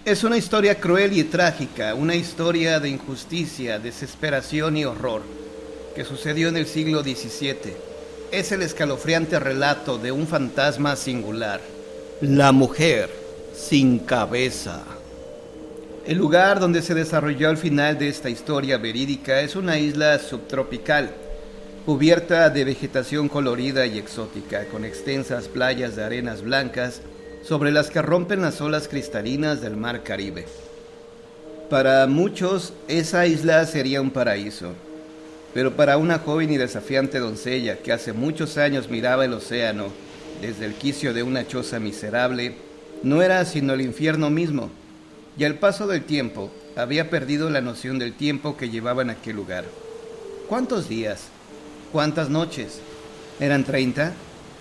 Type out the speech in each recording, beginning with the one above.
Es una historia cruel y trágica, una historia de injusticia, desesperación y horror, que sucedió en el siglo XVII. Es el escalofriante relato de un fantasma singular. La mujer sin cabeza. El lugar donde se desarrolló el final de esta historia verídica es una isla subtropical, cubierta de vegetación colorida y exótica, con extensas playas de arenas blancas sobre las que rompen las olas cristalinas del mar Caribe. Para muchos, esa isla sería un paraíso, pero para una joven y desafiante doncella que hace muchos años miraba el océano desde el quicio de una choza miserable, no era sino el infierno mismo, y al paso del tiempo había perdido la noción del tiempo que llevaba en aquel lugar. ¿Cuántos días? ¿Cuántas noches? ¿Eran 30?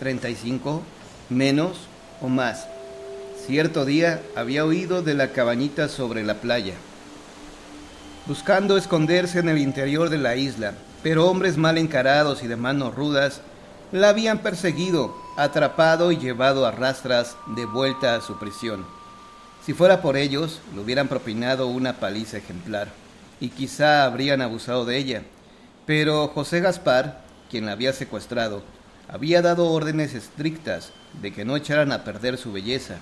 ¿35? ¿Menos o más? Cierto día había huido de la cabañita sobre la playa, buscando esconderse en el interior de la isla, pero hombres mal encarados y de manos rudas la habían perseguido, atrapado y llevado a rastras de vuelta a su prisión. Si fuera por ellos, le hubieran propinado una paliza ejemplar, y quizá habrían abusado de ella. Pero José Gaspar, quien la había secuestrado, había dado órdenes estrictas de que no echaran a perder su belleza.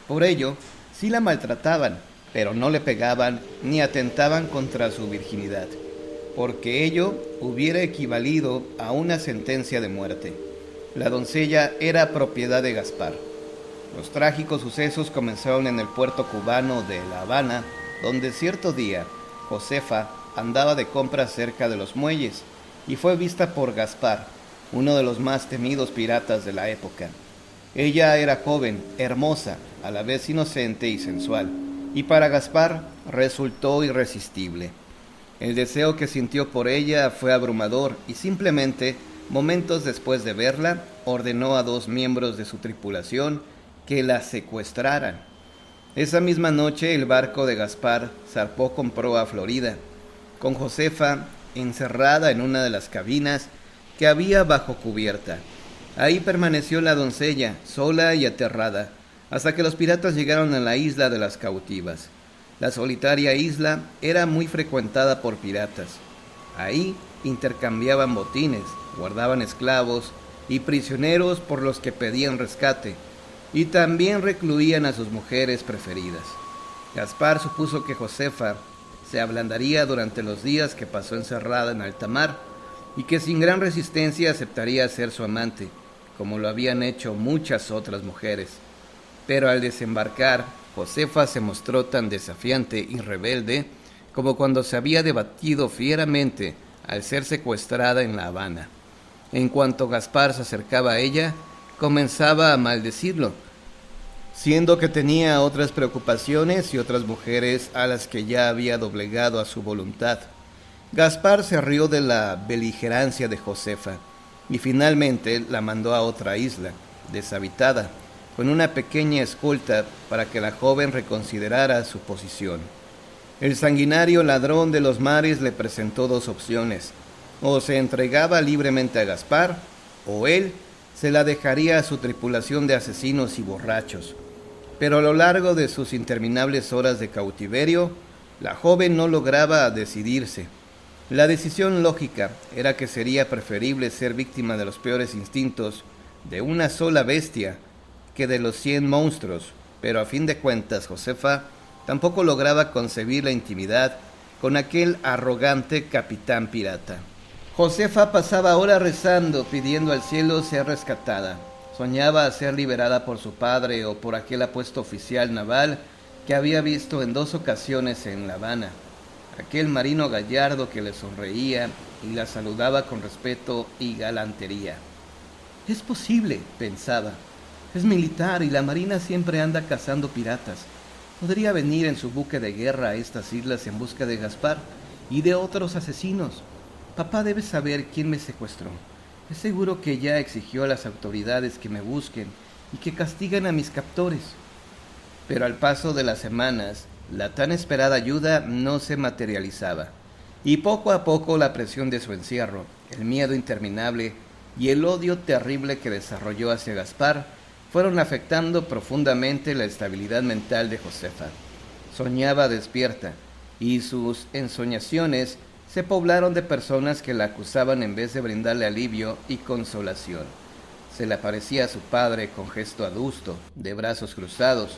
Por ello, sí la maltrataban, pero no le pegaban ni atentaban contra su virginidad, porque ello hubiera equivalido a una sentencia de muerte. La doncella era propiedad de Gaspar. Los trágicos sucesos comenzaron en el puerto cubano de La Habana, donde cierto día Josefa andaba de compras cerca de los muelles y fue vista por Gaspar, uno de los más temidos piratas de la época. Ella era joven, hermosa, a la vez inocente y sensual, y para Gaspar resultó irresistible. El deseo que sintió por ella fue abrumador y simplemente, momentos después de verla, ordenó a 2 miembros de su tripulación que la secuestraran. Esa misma noche el barco de Gaspar zarpó con proa a Florida, con Josefa encerrada en una de las cabinas que había bajo cubierta. Ahí permaneció la doncella, sola y aterrada, hasta que los piratas llegaron a la isla de las cautivas. La solitaria isla era muy frecuentada por piratas. Ahí intercambiaban botines, guardaban esclavos y prisioneros por los que pedían rescate, y también recluían a sus mujeres preferidas. Gaspar supuso que Josefa se ablandaría durante los días que pasó encerrada en alta mar, y que sin gran resistencia aceptaría ser su amante, como lo habían hecho muchas otras mujeres. Pero al desembarcar, Josefa se mostró tan desafiante y rebelde como cuando se había debatido fieramente al ser secuestrada en La Habana. En cuanto Gaspar se acercaba a ella, comenzaba a maldecirlo, siendo que tenía otras preocupaciones y otras mujeres a las que ya había doblegado a su voluntad. Gaspar se rió de la beligerancia de Josefa y finalmente la mandó a otra isla, deshabitada, con una pequeña escolta para que la joven reconsiderara su posición. El sanguinario ladrón de los mares le presentó 2 opciones: o se entregaba libremente a Gaspar, o él se la dejaría a su tripulación de asesinos y borrachos. Pero a lo largo de sus interminables horas de cautiverio, la joven no lograba decidirse. La decisión lógica era que sería preferible ser víctima de los peores instintos de una sola bestia que de los 100 monstruos, pero a fin de cuentas Josefa tampoco lograba concebir la intimidad con aquel arrogante capitán pirata. Josefa pasaba horas rezando, pidiendo al cielo ser rescatada. Soñaba ser liberada por su padre o por aquel apuesto oficial naval que había visto en 2 ocasiones en La Habana. Aquel marino gallardo que le sonreía y la saludaba con respeto y galantería. Es posible, pensaba. Es militar y la marina siempre anda cazando piratas. Podría venir en su buque de guerra a estas islas en busca de Gaspar y de otros asesinos. Papá debe saber quién me secuestró. Es seguro que ya exigió a las autoridades que me busquen y que castiguen a mis captores. Pero al paso de las semanas, la tan esperada ayuda no se materializaba, y poco a poco la presión de su encierro, el miedo interminable y el odio terrible que desarrolló hacia Gaspar fueron afectando profundamente la estabilidad mental de Josefa. Soñaba despierta, y sus ensoñaciones se poblaron de personas que la acusaban en vez de brindarle alivio y consolación. Se le aparecía a su padre con gesto adusto, de brazos cruzados,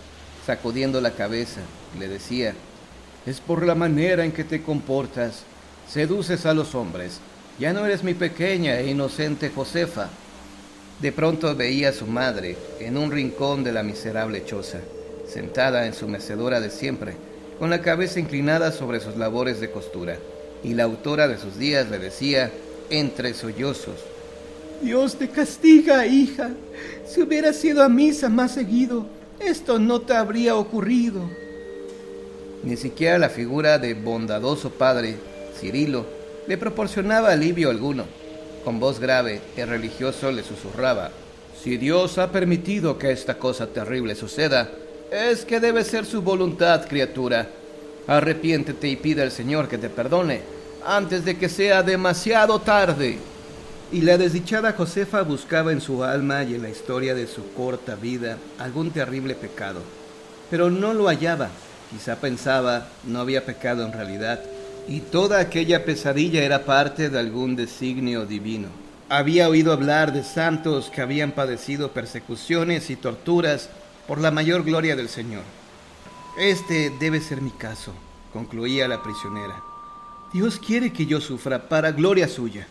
sacudiendo la cabeza, y le decía: «Es por la manera en que te comportas. Seduces a los hombres. Ya no eres mi pequeña e inocente Josefa». De pronto veía a su madre en un rincón de la miserable choza, sentada en su mecedora de siempre, con la cabeza inclinada sobre sus labores de costura, y la autora de sus días le decía, entre sollozos: «Dios te castiga, hija. Si hubieras ido a misa más seguido, esto no te habría ocurrido». Ni siquiera la figura de bondadoso padre, Cirilo, le proporcionaba alivio alguno. Con voz grave, el religioso le susurraba: «Si Dios ha permitido que esta cosa terrible suceda, es que debe ser su voluntad, criatura. Arrepiéntete y pide al Señor que te perdone antes de que sea demasiado tarde». Y la desdichada Josefa buscaba en su alma y en la historia de su corta vida algún terrible pecado, pero no lo hallaba. Quizá pensaba, no había pecado en realidad, y toda aquella pesadilla era parte de algún designio divino. Había oído hablar de santos que habían padecido persecuciones y torturas por la mayor gloria del Señor. «Este debe ser mi caso», concluía la prisionera. «Dios quiere que yo sufra para gloria suya».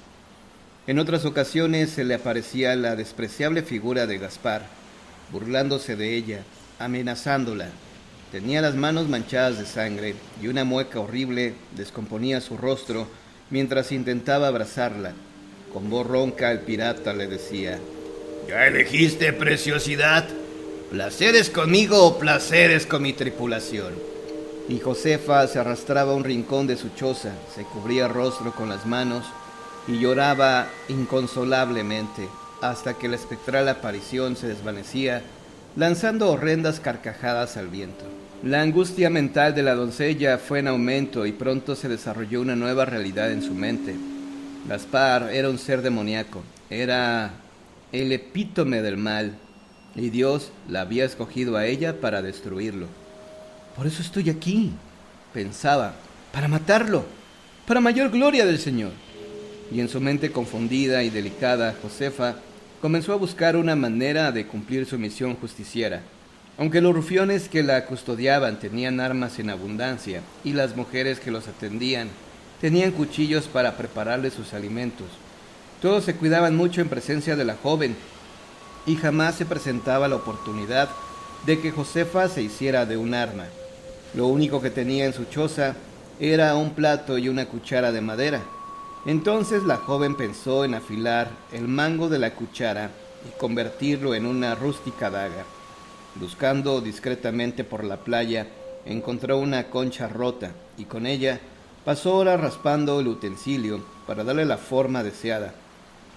En otras ocasiones se le aparecía la despreciable figura de Gaspar, burlándose de ella, amenazándola. Tenía las manos manchadas de sangre y una mueca horrible descomponía su rostro mientras intentaba abrazarla. Con voz ronca el pirata le decía: «¿Ya elegiste, preciosidad? ¿Placeres conmigo o placeres con mi tripulación?». Y Josefa se arrastraba a un rincón de su choza, se cubría el rostro con las manos y lloraba inconsolablemente hasta que la espectral aparición se desvanecía, lanzando horrendas carcajadas al viento. La angustia mental de la doncella fue en aumento y pronto se desarrolló una nueva realidad en su mente. Gaspar era un ser demoníaco, era el epítome del mal, y Dios la había escogido a ella para destruirlo. «Por eso estoy aquí», pensaba, «para matarlo, para mayor gloria del Señor». Y en su mente confundida y delicada, Josefa comenzó a buscar una manera de cumplir su misión justiciera. Aunque los rufiones que la custodiaban tenían armas en abundancia y las mujeres que los atendían tenían cuchillos para prepararle sus alimentos, todos se cuidaban mucho en presencia de la joven y jamás se presentaba la oportunidad de que Josefa se hiciera de un arma. Lo único que tenía en su choza era un plato y una cuchara de madera. Entonces la joven pensó en afilar el mango de la cuchara y convertirlo en una rústica daga. Buscando discretamente por la playa, encontró una concha rota y con ella pasó horas raspando el utensilio para darle la forma deseada.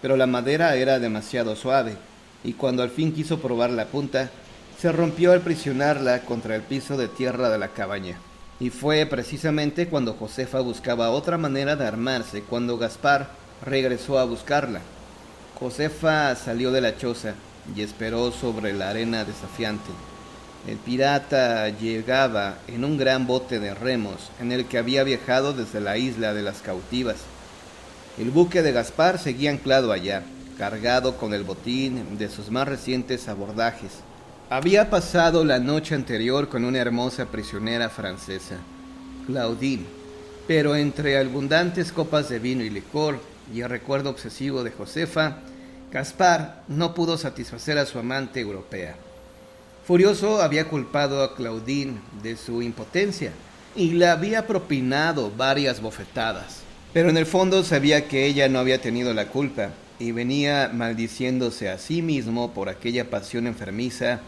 Pero la madera era demasiado suave y cuando al fin quiso probar la punta, se rompió al presionarla contra el piso de tierra de la cabaña. Y fue precisamente cuando Josefa buscaba otra manera de armarse cuando Gaspar regresó a buscarla. Josefa salió de la choza y esperó sobre la arena desafiante. El pirata llegaba en un gran bote de remos en el que había viajado desde la isla de las cautivas. El buque de Gaspar seguía anclado allá, cargado con el botín de sus más recientes abordajes. Había pasado la noche anterior con una hermosa prisionera francesa, Claudine, pero entre abundantes copas de vino y licor y el recuerdo obsesivo de Josefa, Gaspar no pudo satisfacer a su amante europea. Furioso, había culpado a Claudine de su impotencia y le había propinado varias bofetadas. Pero en el fondo sabía que ella no había tenido la culpa y venía maldiciéndose a sí mismo por aquella pasión enfermiza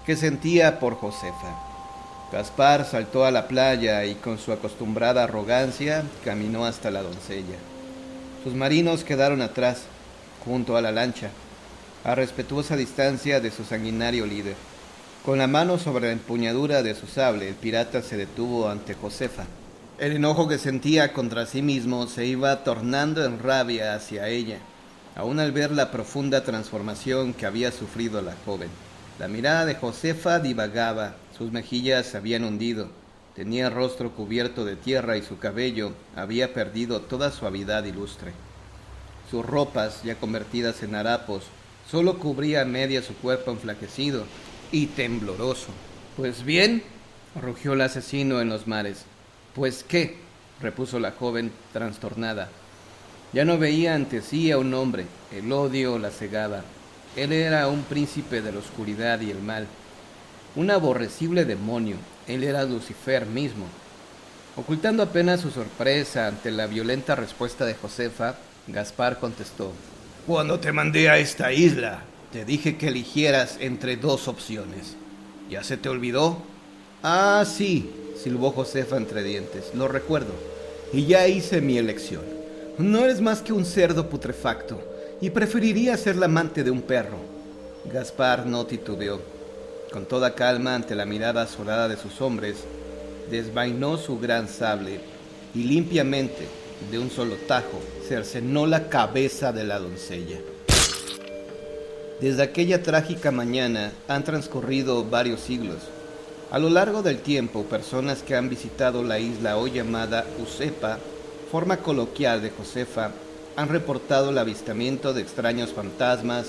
que sentía por Josefa. Gaspar saltó a la playa y con su acostumbrada arrogancia caminó hasta la doncella. Sus marinos quedaron atrás, junto a la lancha, a respetuosa distancia de su sanguinario líder. Con la mano sobre la empuñadura de su sable, el pirata se detuvo ante Josefa. El enojo que sentía contra sí mismo se iba tornando en rabia hacia ella, aún al ver la profunda transformación que había sufrido la joven. La mirada de Josefa divagaba, sus mejillas se habían hundido, Tenía el rostro cubierto de tierra y su cabello había perdido toda suavidad y lustre. Sus ropas, ya convertidas en harapos, solo cubría a media su cuerpo enflaquecido y tembloroso. «Pues bien», rugió el asesino en los mares. «¿Pues qué?», repuso la joven trastornada. Ya no veía ante sí a un hombre, el odio la cegaba. Él era un príncipe de la oscuridad y el mal, un aborrecible demonio. Él era Lucifer mismo. Ocultando apenas su sorpresa ante la violenta respuesta de Josefa, Gaspar contestó: «Cuando te mandé a esta isla, te dije que eligieras entre dos opciones. ¿Ya se te olvidó?». «Ah, sí», silbó Josefa entre dientes, «lo recuerdo. Y ya hice mi elección. No eres más que un cerdo putrefacto, y preferiría ser la amante de un perro». Gaspar no titubeó. Con toda calma, ante la mirada azorada de sus hombres, desvainó su gran sable y limpiamente, de un solo tajo, cercenó la cabeza de la doncella. Desde aquella trágica mañana han transcurrido varios siglos. A lo largo del tiempo, personas que han visitado la isla hoy llamada Usepa, forma coloquial de Josefa, han reportado el avistamiento de extraños fantasmas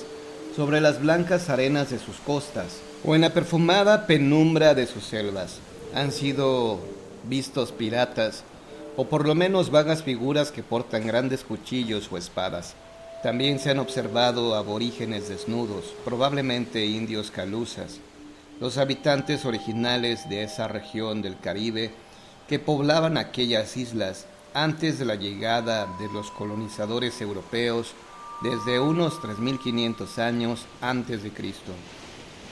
sobre las blancas arenas de sus costas o en la perfumada penumbra de sus selvas. Han sido vistos piratas, o por lo menos vagas figuras que portan grandes cuchillos o espadas. También se han observado aborígenes desnudos, probablemente indios calusas, los habitantes originales de esa región del Caribe que poblaban aquellas islas antes de la llegada de los colonizadores europeos desde unos 3500 años antes de Cristo.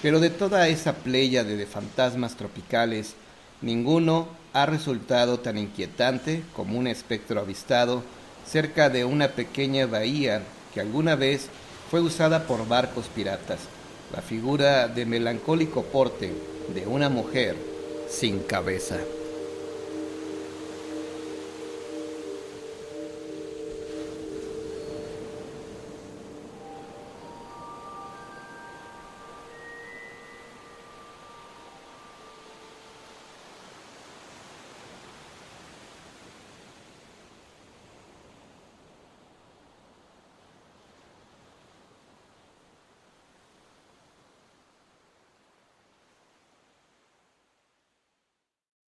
Pero de toda esa pléyade de fantasmas tropicales, ninguno ha resultado tan inquietante como un espectro avistado cerca de una pequeña bahía que alguna vez fue usada por barcos piratas, la figura de melancólico porte de una mujer sin cabeza.